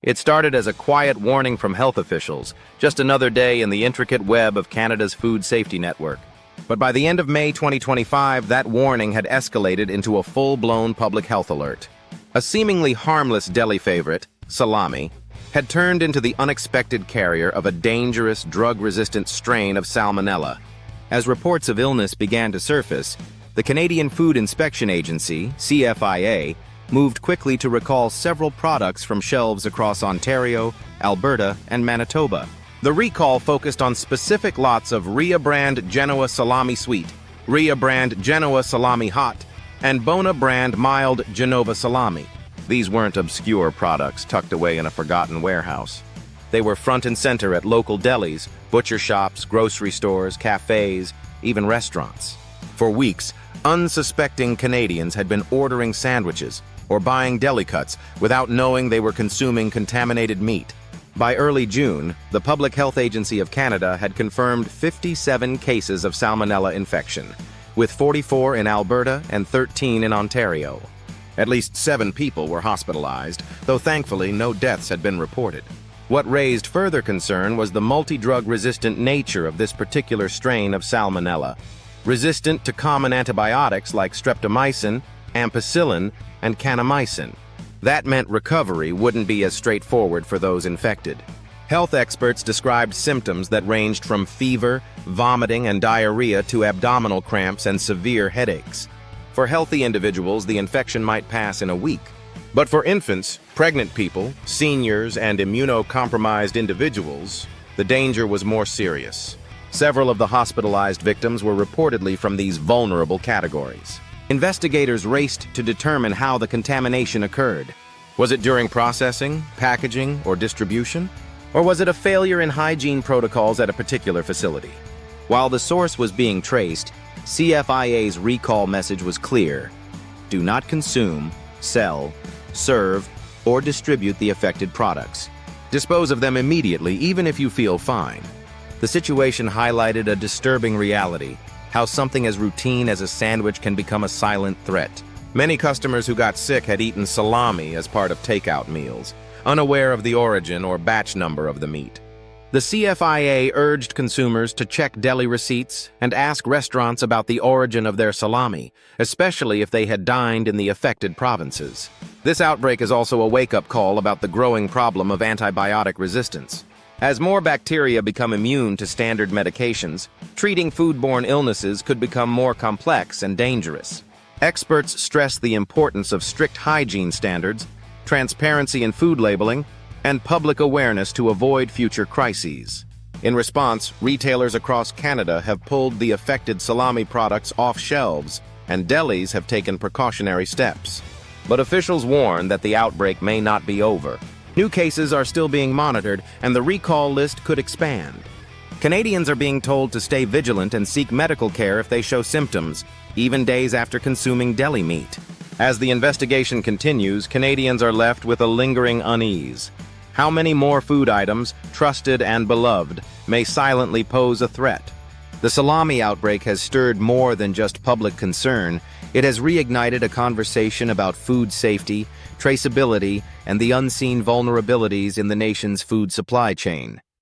It started as a quiet warning from health officials, just another day in the intricate web of Canada's food safety network. But by the end of May 2025, that warning had escalated into a full-blown public health alert. A seemingly harmless deli favorite, salami, had turned into the unexpected carrier of a dangerous, drug-resistant strain of Salmonella. As reports of illness began to surface, the Canadian Food Inspection Agency, CFIA, moved quickly to recall several products from shelves across Ontario, Alberta, and Manitoba. The recall focused on specific lots of RIA brand Genoa Salami Sweet, RIA brand Genoa Salami Hot, and Bona brand Mild Genova Salami. These weren't obscure products tucked away in a forgotten warehouse. They were front and center at local delis, butcher shops, grocery stores, cafés, even restaurants. For weeks, unsuspecting Canadians had been ordering sandwiches or buying deli cuts without knowing they were consuming contaminated meat. By early June, the Public Health Agency of Canada had confirmed 57 cases of Salmonella infection, with 44 in Alberta and 13 in Ontario. At least 7 people were hospitalized, though thankfully no deaths had been reported. What raised further concern was the multi-drug-resistant nature of this particular strain of Salmonella, resistant to common antibiotics like streptomycin, ampicillin, and kanamycin. That meant recovery wouldn't be as straightforward for those infected. Health experts described symptoms that ranged from fever, vomiting, and diarrhea to abdominal cramps and severe headaches. For healthy individuals, the infection might pass in a week. But for infants, pregnant people, seniors, and immunocompromised individuals, the danger was more serious. Several of the hospitalized victims were reportedly from these vulnerable categories. Investigators raced to determine how the contamination occurred. Was it during processing, packaging, or distribution? Or was it a failure in hygiene protocols at a particular facility? While the source was being traced, CFIA's recall message was clear: do not consume, sell, serve, or distribute the affected products. Dispose of them immediately, even if you feel fine. The situation highlighted a disturbing reality: how something as routine as a sandwich can become a silent threat. Many customers who got sick had eaten salami as part of takeout meals, unaware of the origin or batch number of the meat. The CFIA urged consumers to check deli receipts and ask restaurants about the origin of their salami, especially if they had dined in the affected provinces. This outbreak is also a wake-up call about the growing problem of antibiotic resistance. As more bacteria become immune to standard medications, treating foodborne illnesses could become more complex and dangerous. Experts stress the importance of strict hygiene standards, transparency in food labeling, and public awareness to avoid future crises. In response, retailers across Canada have pulled the affected salami products off shelves, and delis have taken precautionary steps. But officials warn that the outbreak may not be over. New cases are still being monitored, and the recall list could expand. Canadians are being told to stay vigilant and seek medical care if they show symptoms, even days after consuming deli meat. As the investigation continues, Canadians are left with a lingering unease. How many more food items, trusted and beloved, may silently pose a threat? The salami outbreak has stirred more than just public concern. It has reignited a conversation about food safety, traceability, and the unseen vulnerabilities in the nation's food supply chain.